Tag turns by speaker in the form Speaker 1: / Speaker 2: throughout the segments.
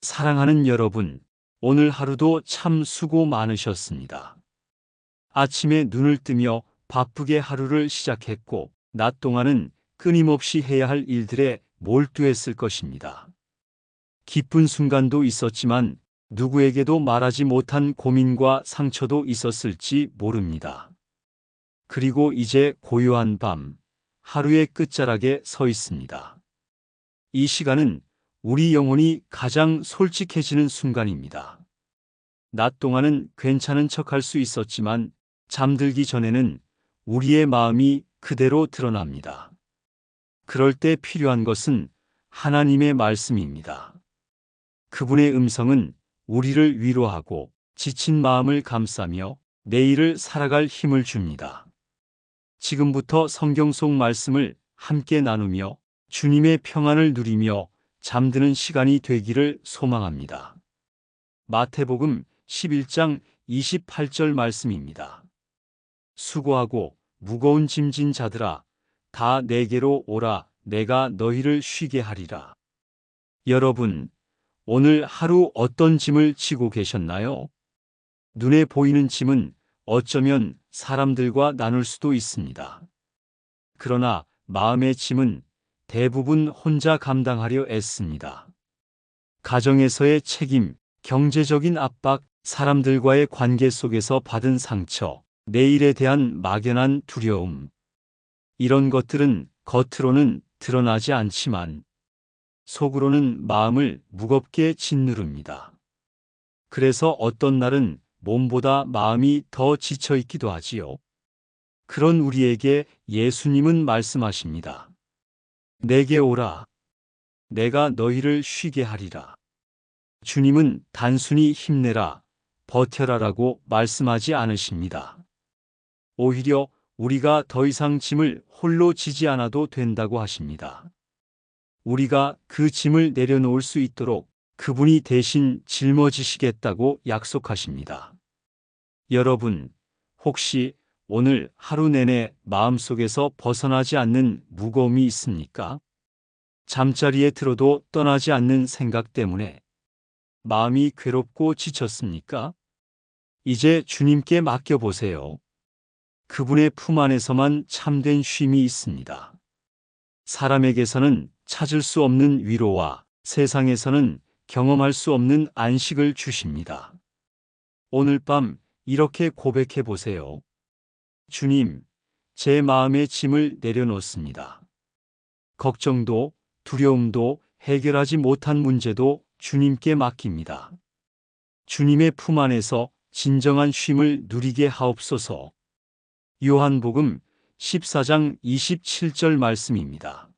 Speaker 1: 사랑하는 여러분, 오늘 하루도 참 수고 많으셨습니다. 아침에 눈을 뜨며 바쁘게 하루를 시작했고, 낮 동안은 끊임없이 해야 할 일들에 몰두했을 것입니다. 기쁜 순간도 있었지만 누구에게도 말하지 못한 고민과 상처도 있었을지 모릅니다. 그리고 이제 고요한 밤, 하루의 끝자락에 서 있습니다. 이 시간은 우리 영혼이 가장 솔직해지는 순간입니다. 낮 동안은 괜찮은 척할 수 있었지만 잠들기 전에는 우리의 마음이 그대로 드러납니다. 그럴 때 필요한 것은 하나님의 말씀입니다. 그분의 음성은 우리를 위로하고 지친 마음을 감싸며 내일을 살아갈 힘을 줍니다. 지금부터 성경 속 말씀을 함께 나누며 주님의 평안을 누리며 잠드는 시간이 되기를 소망합니다. 마태복음 11장 28절 말씀입니다. 수고하고 무거운 짐진 자들아, 다 내게로 오라, 내가 너희를 쉬게 하리라. 여러분, 오늘 하루 어떤 짐을 지고 계셨나요? 눈에 보이는 짐은 어쩌면 사람들과 나눌 수도 있습니다. 그러나 마음의 짐은 대부분 혼자 감당하려 애씁니다. 가정에서의 책임, 경제적인 압박, 사람들과의 관계 속에서 받은 상처, 내일에 대한 막연한 두려움. 이런 것들은 겉으로는 드러나지 않지만 속으로는 마음을 무겁게 짓누릅니다. 그래서 어떤 날은 몸보다 마음이 더 지쳐 있기도 하지요. 그런 우리에게 예수님은 말씀하십니다. 내게 오라. 내가 너희를 쉬게 하리라. 주님은 단순히 힘내라, 버텨라라고 말씀하지 않으십니다. 오히려 우리가 더 이상 짐을 홀로 지지 않아도 된다고 하십니다. 우리가 그 짐을 내려놓을 수 있도록 그분이 대신 짊어지시겠다고 약속하십니다. 여러분, 혹시 오늘 하루 내내 마음속에서 벗어나지 않는 무거움이 있습니까? 잠자리에 들어도 떠나지 않는 생각 때문에 마음이 괴롭고 지쳤습니까? 이제 주님께 맡겨보세요. 그분의 품 안에서만 참된 쉼이 있습니다. 사람에게서는 찾을 수 없는 위로와 세상에서는 경험할 수 없는 안식을 주십니다. 오늘 밤 이렇게 고백해 보세요. 주님, 제 마음의 짐을 내려놓습니다. 걱정도 두려움도 해결하지 못한 문제도 주님께 맡깁니다. 주님의 품 안에서 진정한 쉼을 누리게 하옵소서. 요한복음 14장 27절 말씀입니다.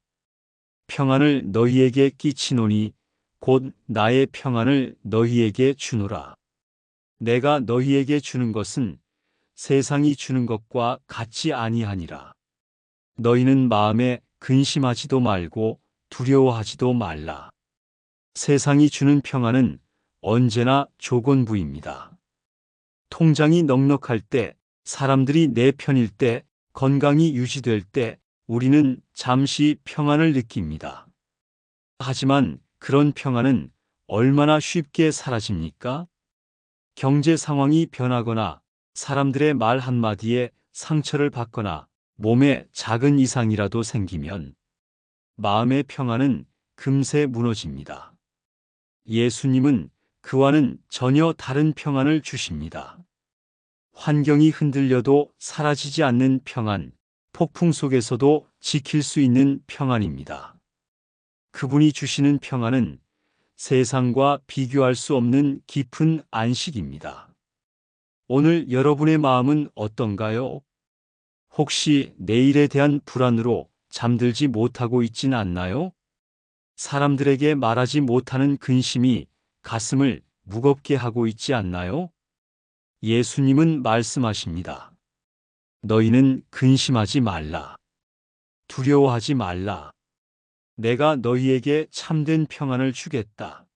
Speaker 1: 평안을 너희에게 끼치노니 곧 나의 평안을 너희에게 주노라. 내가 너희에게 주는 것은 세상이 주는 것과 같지 아니하니라. 너희는 마음에 근심하지도 말고 두려워하지도 말라. 세상이 주는 평안은 언제나 조건부입니다. 통장이 넉넉할 때, 사람들이 내 편일 때, 건강이 유지될 때 우리는 잠시 평안을 느낍니다. 하지만 그런 평안은 얼마나 쉽게 사라집니까? 경제 상황이 변하거나 사람들의 말 한마디에 상처를 받거나 몸에 작은 이상이라도 생기면 마음의 평안은 금세 무너집니다. 예수님은 그와는 전혀 다른 평안을 주십니다. 환경이 흔들려도 사라지지 않는 평안, 폭풍 속에서도 지킬 수 있는 평안입니다. 그분이 주시는 평안은 세상과 비교할 수 없는 깊은 안식입니다. 오늘 여러분의 마음은 어떤가요? 혹시 내일에 대한 불안으로 잠들지 못하고 있진 않나요? 사람들에게 말하지 못하는 근심이 가슴을 무겁게 하고 있지 않나요? 예수님은 말씀하십니다. 너희는 근심하지 말라. 두려워하지 말라. 내가 너희에게 참된 평안을 주겠다.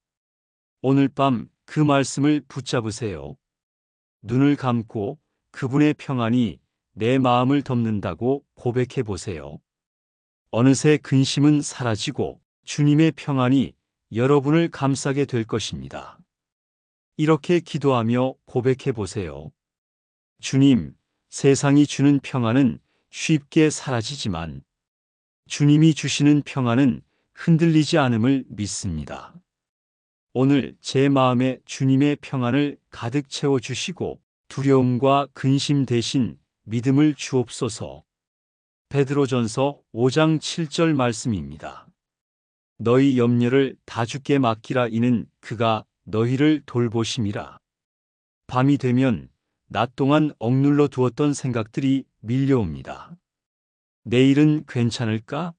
Speaker 1: 오늘 밤 그 말씀을 붙잡으세요. 눈을 감고 그분의 평안이 내 마음을 덮는다고 고백해 보세요. 어느새 근심은 사라지고 주님의 평안이 여러분을 감싸게 될 것입니다. 이렇게 기도하며 고백해 보세요. 주님, 세상이 주는 평안은 쉽게 사라지지만 주님이 주시는 평안은 흔들리지 않음을 믿습니다. 오늘 제 마음에 주님의 평안을 가득 채워주시고 두려움과 근심 대신 믿음을 주옵소서. 베드로전서 5장 7절 말씀입니다. 너희 염려를 다 주께 맡기라 이는 그가 너희를 돌보심이라. 밤이 되면 낮 동안 억눌러 두었던 생각들이 밀려옵니다. 내일은 괜찮을까?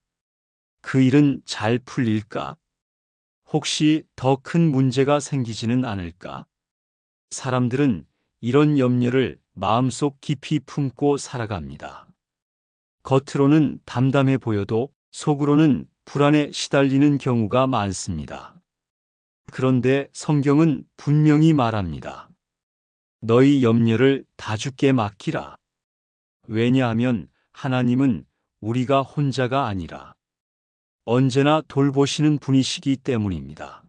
Speaker 1: 그 일은 잘 풀릴까? 혹시 더 큰 문제가 생기지는 않을까? 사람들은 이런 염려를 마음속 깊이 품고 살아갑니다. 겉으로는 담담해 보여도 속으로는 불안에 시달리는 경우가 많습니다. 그런데 성경은 분명히 말합니다. 너희 염려를 다 주께 맡기라. 왜냐하면 하나님은 우리가 혼자가 아니라 언제나 돌보시는 분이시기 때문입니다.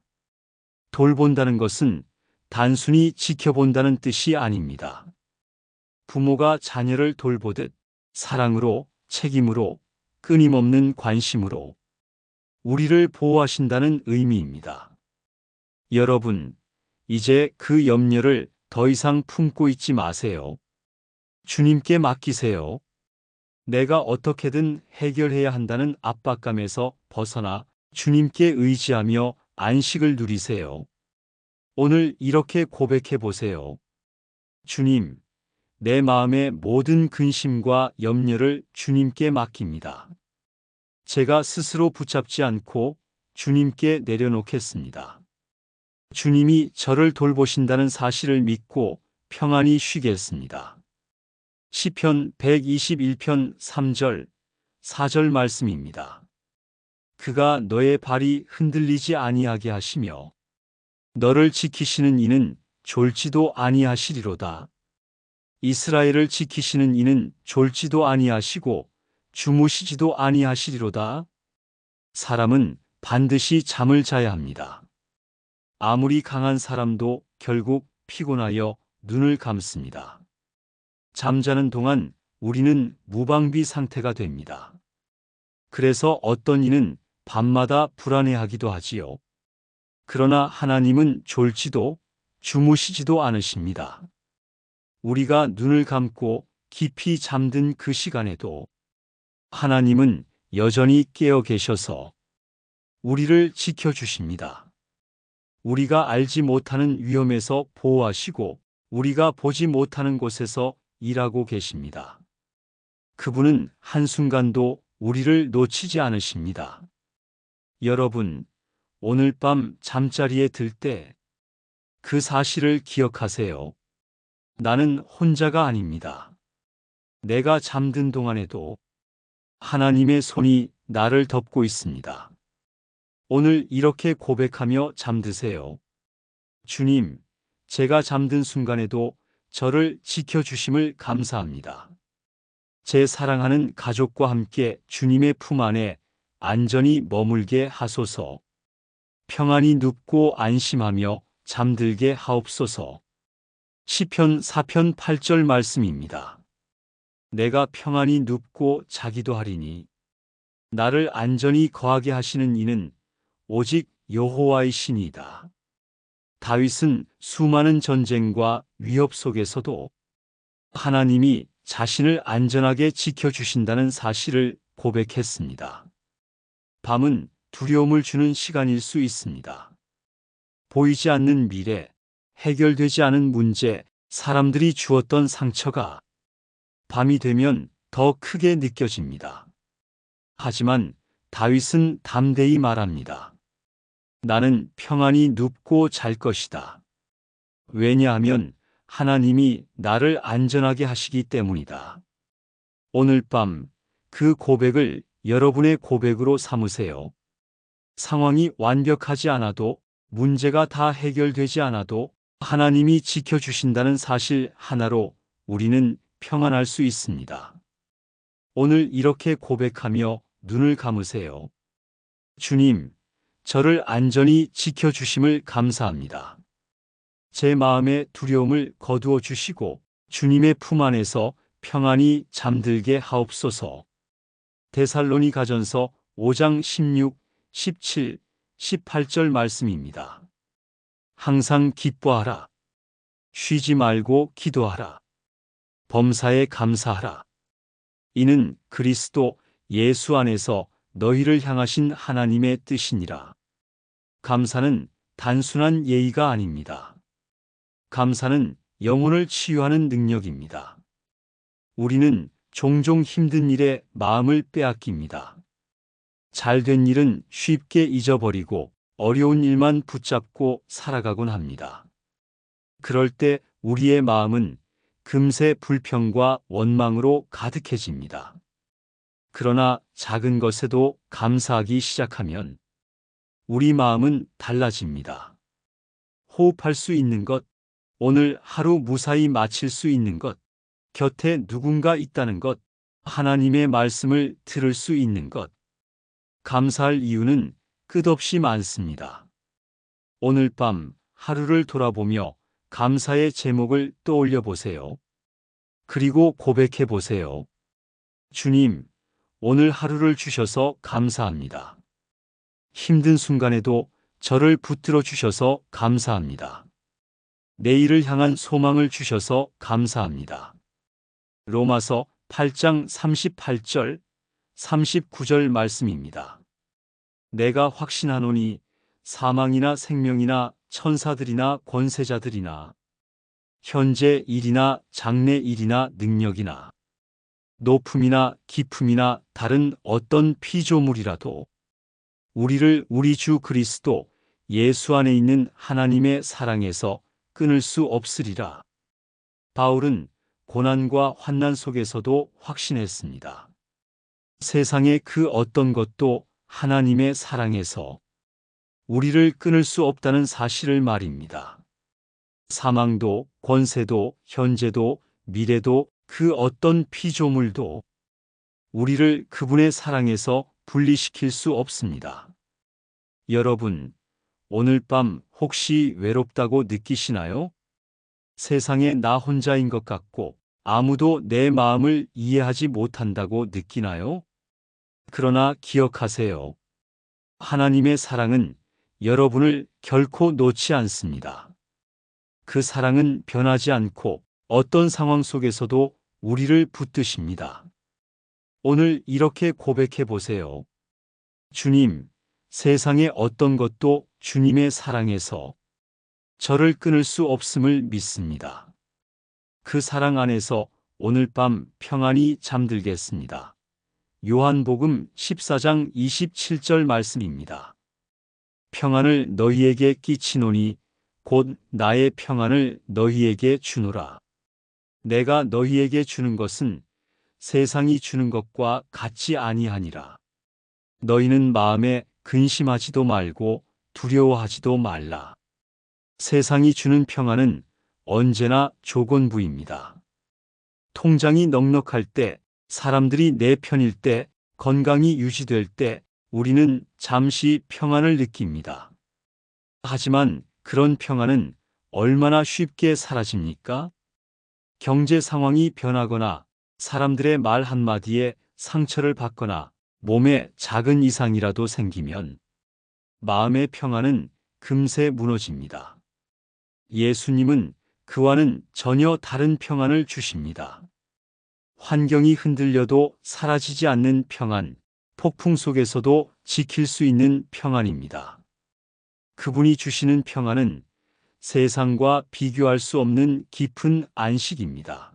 Speaker 1: 돌본다는 것은 단순히 지켜본다는 뜻이 아닙니다. 부모가 자녀를 돌보듯 사랑으로, 책임으로, 끊임없는 관심으로 우리를 보호하신다는 의미입니다. 여러분, 이제 그 염려를 더 이상 품고 있지 마세요. 주님께 맡기세요. 내가 어떻게든 해결해야 한다는 압박감에서 벗어나 주님께 의지하며 안식을 누리세요. 오늘 이렇게 고백해 보세요. 주님, 내 마음의 모든 근심과 염려를 주님께 맡깁니다. 제가 스스로 붙잡지 않고 주님께 내려놓겠습니다. 주님이 저를 돌보신다는 사실을 믿고 평안히 쉬겠습니다. 시편 121편 3절, 4절 말씀입니다. 그가 너의 발이 흔들리지 아니하게 하시며 너를 지키시는 이는 졸지도 아니하시리로다. 이스라엘을 지키시는 이는 졸지도 아니하시고 주무시지도 아니하시리로다. 사람은 반드시 잠을 자야 합니다. 아무리 강한 사람도 결국 피곤하여 눈을 감습니다. 잠자는 동안 우리는 무방비 상태가 됩니다. 그래서 어떤 이는 밤마다 불안해하기도 하지요. 그러나 하나님은 졸지도 주무시지도 않으십니다. 우리가 눈을 감고 깊이 잠든 그 시간에도 하나님은 여전히 깨어 계셔서 우리를 지켜주십니다. 우리가 알지 못하는 위험에서 보호하시고 우리가 보지 못하는 곳에서 일하고 계십니다. 그분은 한순간도 우리를 놓치지 않으십니다. 여러분, 오늘 밤 잠자리에 들 때 그 사실을 기억하세요. 나는 혼자가 아닙니다. 내가 잠든 동안에도 하나님의 손이 나를 덮고 있습니다. 오늘 이렇게 고백하며 잠드세요. 주님, 제가 잠든 순간에도 저를 지켜주심을 감사합니다. 제 사랑하는 가족과 함께 주님의 품 안에 안전히 머물게 하소서. 평안히 눕고 안심하며 잠들게 하옵소서. 시편 4편 8절 말씀입니다. 내가 평안히 눕고 자기도 하리니 나를 안전히 거하게 하시는 이는 오직 여호와이시니이다. 다윗은 수많은 전쟁과 위협 속에서도 하나님이 자신을 안전하게 지켜주신다는 사실을 고백했습니다. 밤은 두려움을 주는 시간일 수 있습니다. 보이지 않는 미래, 해결되지 않은 문제, 사람들이 주었던 상처가 밤이 되면 더 크게 느껴집니다. 하지만 다윗은 담대히 말합니다. 나는 평안히 눕고 잘 것이다. 왜냐하면 하나님이 나를 안전하게 하시기 때문이다. 오늘 밤 그 고백을 여러분의 고백으로 삼으세요. 상황이 완벽하지 않아도 문제가 다 해결되지 않아도 하나님이 지켜주신다는 사실 하나로 우리는 평안할 수 있습니다. 오늘 이렇게 고백하며 눈을 감으세요. 주님, 저를 안전히 지켜주심을 감사합니다. 제 마음의 두려움을 거두어 주시고 주님의 품 안에서 평안히 잠들게 하옵소서. 데살로니가전서 5장 16, 17, 18절 말씀입니다. 항상 기뻐하라. 쉬지 말고 기도하라. 범사에 감사하라. 이는 그리스도 예수 안에서 너희를 향하신 하나님의 뜻이니라. 감사는 단순한 예의가 아닙니다. 감사는 영혼을 치유하는 능력입니다. 우리는 종종 힘든 일에 마음을 빼앗깁니다. 잘된 일은 쉽게 잊어버리고 어려운 일만 붙잡고 살아가곤 합니다. 그럴 때 우리의 마음은 금세 불평과 원망으로 가득해집니다. 그러나 작은 것에도 감사하기 시작하면 우리 마음은 달라집니다. 호흡할 수 있는 것, 오늘 하루 무사히 마칠 수 있는 것, 곁에 누군가 있다는 것, 하나님의 말씀을 들을 수 있는 것. 감사할 이유는 끝없이 많습니다. 오늘 밤 하루를 돌아보며 감사의 제목을 떠올려 보세요. 그리고 고백해 보세요. 주님, 오늘 하루를 주셔서 감사합니다. 힘든 순간에도 저를 붙들어 주셔서 감사합니다. 내일을 향한 소망을 주셔서 감사합니다. 로마서 8장 38절, 39절 말씀입니다. 내가 확신하노니 사망이나 생명이나 천사들이나 권세자들이나 현재 일이나 장래 일이나 능력이나 높음이나 깊음이나 다른 어떤 피조물이라도 우리를 우리 주 그리스도 예수 안에 있는 하나님의 사랑에서 끊을 수 없으리라. 바울은 고난과 환난 속에서도 확신했습니다. 세상의 그 어떤 것도 하나님의 사랑에서 우리를 끊을 수 없다는 사실을 말입니다. 사망도, 권세도, 현재도, 미래도, 그 어떤 피조물도 우리를 그분의 사랑에서 분리시킬 수 없습니다. 여러분, 오늘 밤 혹시 외롭다고 느끼시나요? 세상에 나 혼자인 것 같고 아무도 내 마음을 이해하지 못한다고 느끼나요? 그러나 기억하세요. 하나님의 사랑은 여러분을 결코 놓지 않습니다. 그 사랑은 변하지 않고 어떤 상황 속에서도 우리를 붙드십니다. 오늘 이렇게 고백해 보세요. 주님, 세상의 어떤 것도 주님의 사랑에서 저를 끊을 수 없음을 믿습니다. 그 사랑 안에서 오늘 밤 평안히 잠들겠습니다. 요한복음 14장 27절 말씀입니다. 평안을 너희에게 끼치노니 곧 나의 평안을 너희에게 주노라. 내가 너희에게 주는 것은 세상이 주는 것과 같지 아니하니라. 너희는 마음에 근심하지도 말고 두려워하지도 말라. 세상이 주는 평안은 언제나 조건부입니다. 통장이 넉넉할 때, 사람들이 내 편일 때, 건강이 유지될 때 우리는 잠시 평안을 느낍니다. 하지만 그런 평안은 얼마나 쉽게 사라집니까? 경제 상황이 변하거나 사람들의 말 한마디에 상처를 받거나 몸에 작은 이상이라도 생기면 마음의 평안은 금세 무너집니다. 예수님은 그와는 전혀 다른 평안을 주십니다. 환경이 흔들려도 사라지지 않는 평안, 폭풍 속에서도 지킬 수 있는 평안입니다. 그분이 주시는 평안은 세상과 비교할 수 없는 깊은 안식입니다.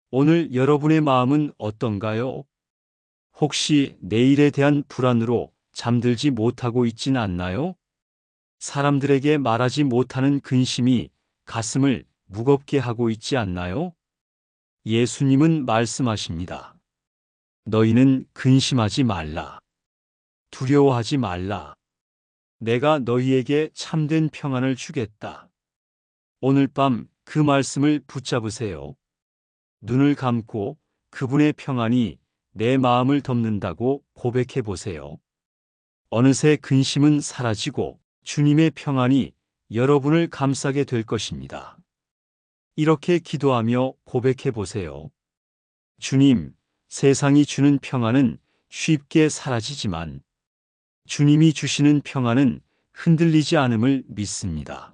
Speaker 1: 오늘 여러분의 마음은 어떤가요? 혹시 내일에 대한 불안으로 잠들지 못하고 있진 않나요? 사람들에게 말하지 못하는 근심이 가슴을 무겁게 하고 있지 않나요? 예수님은 말씀하십니다. 너희는 근심하지 말라. 두려워하지 말라. 내가 너희에게 참된 평안을 주겠다. 오늘 밤 그 말씀을 붙잡으세요. 눈을 감고 그분의 평안이 내 마음을 덮는다고 고백해 보세요. 어느새 근심은 사라지고 주님의 평안이 여러분을 감싸게 될 것입니다. 이렇게 기도하며 고백해 보세요. 주님, 세상이 주는 평안은 쉽게 사라지지만 주님이 주시는 평안은 흔들리지 않음을 믿습니다.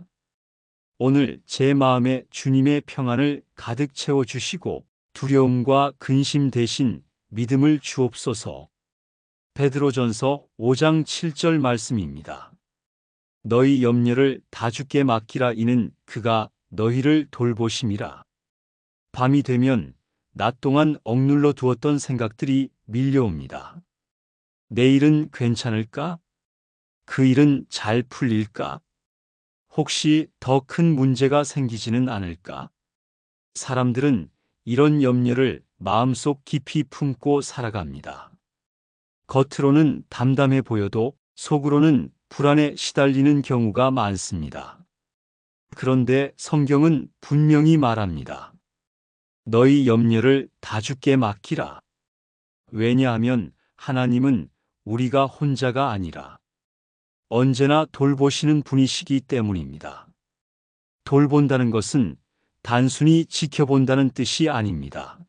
Speaker 1: 오늘 제 마음에 주님의 평안을 가득 채워 주시고 두려움과 근심 대신 믿음을 주옵소서. 베드로전서 5장 7절 말씀입니다. 너희 염려를 다 주께 맡기라. 이는 그가 너희를 돌보심이라. 밤이 되면 낮 동안 억눌러 두었던 생각들이 밀려옵니다. 내일은 괜찮을까? 그 일은 잘 풀릴까? 혹시 더 큰 문제가 생기지는 않을까? 사람들은 이런 염려를 마음속 깊이 품고 살아갑니다. 겉으로는 담담해 보여도 속으로는 불안에 시달리는 경우가 많습니다. 그런데 성경은 분명히 말합니다. 너희 염려를 다 주께 맡기라. 왜냐하면 하나님은 우리가 혼자가 아니라 언제나 돌보시는 분이시기 때문입니다. 돌본다는 것은 단순히 지켜본다는 뜻이 아닙니다.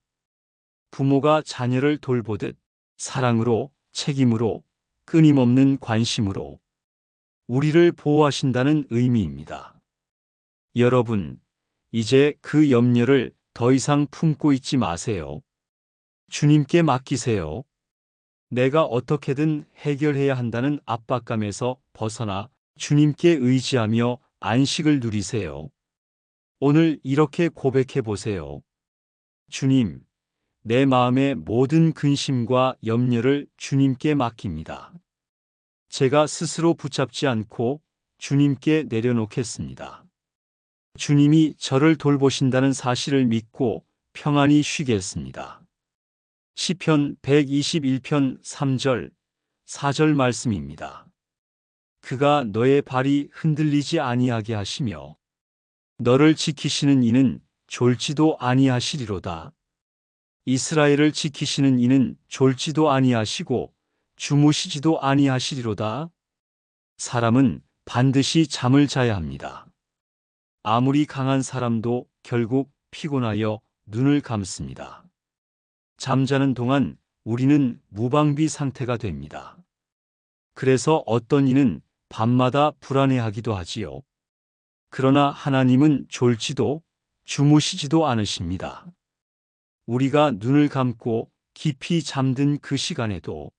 Speaker 1: 부모가 자녀를 돌보듯 사랑으로, 책임으로, 끊임없는 관심으로 우리를 보호하신다는 의미입니다. 여러분, 이제 그 염려를 더 이상 품고 있지 마세요. 주님께 맡기세요. 내가 어떻게든 해결해야 한다는 압박감에서 벗어나 주님께 의지하며 안식을 누리세요. 오늘 이렇게 고백해 보세요. 주님, 내 마음의 모든 근심과 염려를 주님께 맡깁니다. 제가 스스로 붙잡지 않고 주님께 내려놓겠습니다. 주님이 저를 돌보신다는 사실을 믿고 평안히 쉬겠습니다. 시편 121편 3절, 4절 말씀입니다. 그가 너의 발이 흔들리지 아니하게 하시며 너를 지키시는 이는 졸지도 아니하시리로다. 이스라엘을 지키시는 이는 졸지도 아니하시고 주무시지도 아니하시리로다. 사람은 반드시 잠을 자야 합니다. 아무리 강한 사람도 결국 피곤하여 눈을 감습니다. 잠자는 동안 우리는 무방비 상태가 됩니다. 그래서 어떤 이는 밤마다 불안해하기도 하지요. 그러나 하나님은 졸지도 주무시지도 않으십니다. 우리가 눈을 감고 깊이 잠든 그 시간에도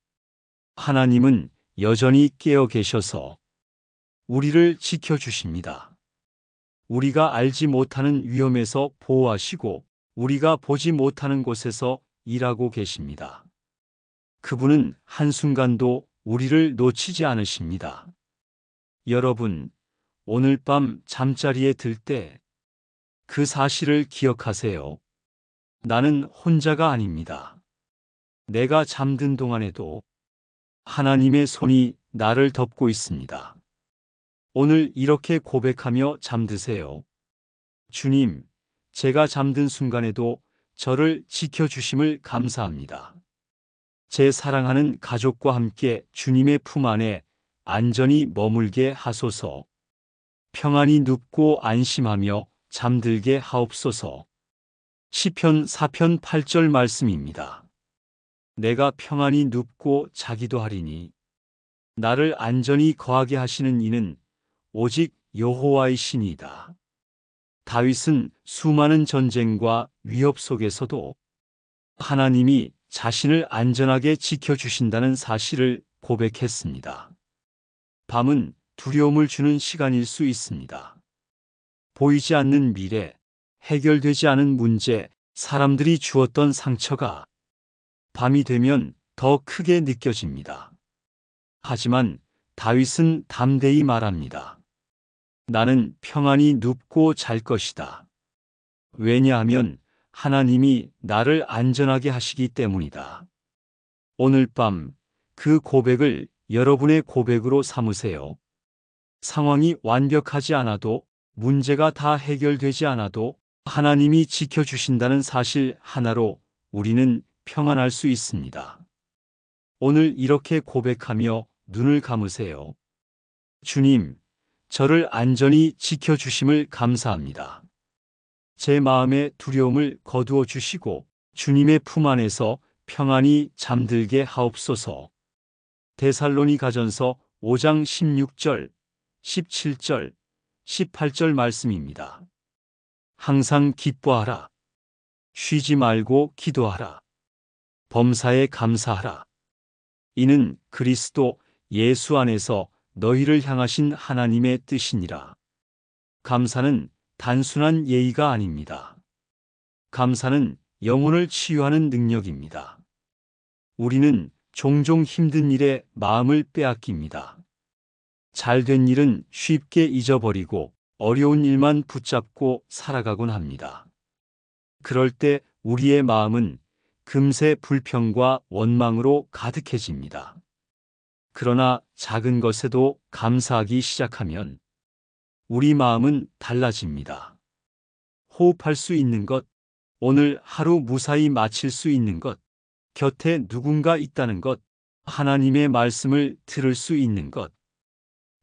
Speaker 1: 하나님은 여전히 깨어 계셔서 우리를 지켜주십니다. 우리가 알지 못하는 위험에서 보호하시고 우리가 보지 못하는 곳에서 일하고 계십니다. 그분은 한순간도 우리를 놓치지 않으십니다. 여러분, 오늘 밤 잠자리에 들 때 그 사실을 기억하세요. 나는 혼자가 아닙니다. 내가 잠든 동안에도 하나님의 손이 나를 덮고 있습니다. 오늘 이렇게 고백하며 잠드세요. 주님, 제가 잠든 순간에도 저를 지켜주심을 감사합니다. 제 사랑하는 가족과 함께 주님의 품 안에 안전히 머물게 하소서. 평안히 눕고 안심하며 잠들게 하옵소서. 시편 4편 8절 말씀입니다. 내가 평안히 눕고 자기도 하리니 나를 안전히 거하게 하시는 이는 오직 여호와이시니이다. 다윗은 수많은 전쟁과 위협 속에서도 하나님이 자신을 안전하게 지켜주신다는 사실을 고백했습니다. 밤은 두려움을 주는 시간일 수 있습니다. 보이지 않는 미래, 해결되지 않은 문제, 사람들이 주었던 상처가 밤이 되면 더 크게 느껴집니다. 하지만 다윗은 담대히 말합니다. 나는 평안히 눕고 잘 것이다. 왜냐하면 하나님이 나를 안전하게 하시기 때문이다. 오늘 밤 그 고백을 여러분의 고백으로 삼으세요. 상황이 완벽하지 않아도 문제가 다 해결되지 않아도 하나님이 지켜주신다는 사실 하나로 우리는 평안할 수 있습니다. 오늘 이렇게 고백하며 눈을 감으세요. 주님, 저를 안전히 지켜주심을 감사합니다. 제 마음의 두려움을 거두어 주시고 주님의 품 안에서 평안히 잠들게 하옵소서. 데살로니가전서 5장 16절, 17절, 18절 말씀입니다. 항상 기뻐하라. 쉬지 말고 기도하라. 범사에 감사하라. 이는 그리스도 예수 안에서 너희를 향하신 하나님의 뜻이니라. 감사는 단순한 예의가 아닙니다. 감사는 영혼을 치유하는 능력입니다. 우리는 종종 힘든 일에 마음을 빼앗깁니다. 잘된 일은 쉽게 잊어버리고 어려운 일만 붙잡고 살아가곤 합니다. 그럴 때 우리의 마음은 금세 불평과 원망으로 가득해집니다. 그러나 작은 것에도 감사하기 시작하면 우리 마음은 달라집니다. 호흡할 수 있는 것, 오늘 하루 무사히 마칠 수 있는 것, 곁에 누군가 있다는 것, 하나님의 말씀을 들을 수 있는 것.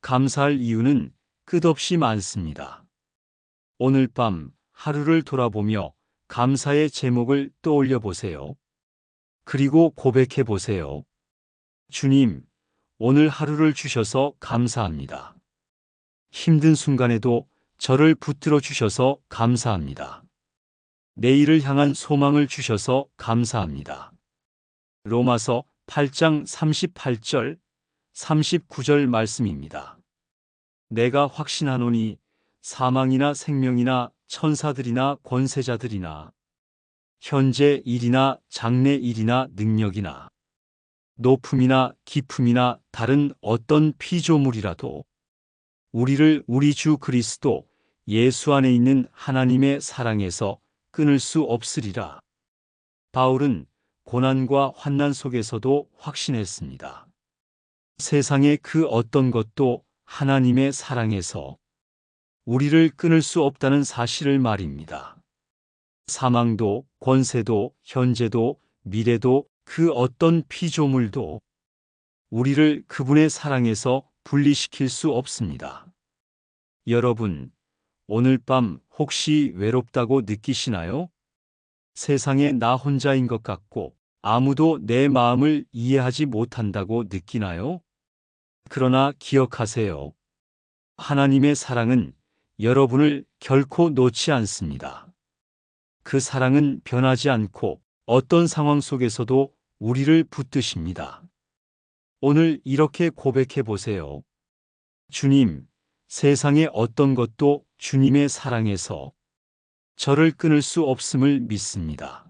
Speaker 1: 감사할 이유는 끝없이 많습니다. 오늘 밤 하루를 돌아보며 감사의 제목을 떠올려 보세요. 그리고 고백해 보세요. 주님, 오늘 하루를 주셔서 감사합니다. 힘든 순간에도 저를 붙들어 주셔서 감사합니다. 내일을 향한 소망을 주셔서 감사합니다. 로마서 8장 38절, 39절 말씀입니다. 내가 확신하노니 사망이나 생명이나 천사들이나 권세자들이나 현재 일이나 장래 일이나 능력이나 높음이나 깊음이나 다른 어떤 피조물이라도 우리를 우리 주 그리스도 예수 안에 있는 하나님의 사랑에서 끊을 수 없으리라. 바울은 고난과 환난 속에서도 확신했습니다. 세상의 그 어떤 것도 하나님의 사랑에서 우리를 끊을 수 없다는 사실을 말입니다. 사망도, 권세도, 현재도, 미래도, 그 어떤 피조물도 우리를 그분의 사랑에서 분리시킬 수 없습니다. 여러분, 오늘 밤 혹시 외롭다고 느끼시나요? 세상에 나 혼자인 것 같고 아무도 내 마음을 이해하지 못한다고 느끼나요? 그러나 기억하세요. 하나님의 사랑은 여러분을 결코 놓지 않습니다. 그 사랑은 변하지 않고 어떤 상황 속에서도 우리를 붙드십니다. 오늘 이렇게 고백해 보세요. 주님, 세상의 어떤 것도 주님의 사랑에서 저를 끊을 수 없음을 믿습니다.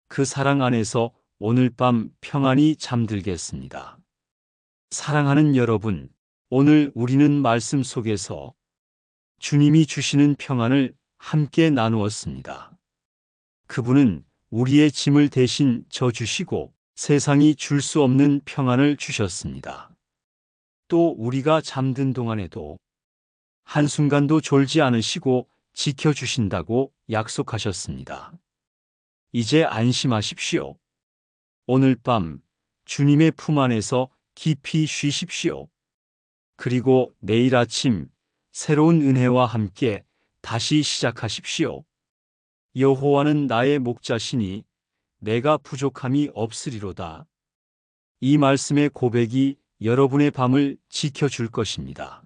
Speaker 1: 그 사랑 안에서 오늘 밤 평안히 잠들겠습니다. 사랑하는 여러분, 오늘 우리는 말씀 속에서 주님이 주시는 평안을 함께 나누었습니다. 그분은 우리의 짐을 대신 져주시고 세상이 줄 수 없는 평안을 주셨습니다. 또 우리가 잠든 동안에도 한순간도 졸지 않으시고 지켜주신다고 약속하셨습니다. 이제 안심하십시오. 오늘 밤 주님의 품 안에서 깊이 쉬십시오. 그리고 내일 아침 새로운 은혜와 함께 다시 시작하십시오. 여호와는 나의 목자시니 내가 부족함이 없으리로다. 이 말씀의 고백이 여러분의 밤을 지켜줄 것입니다.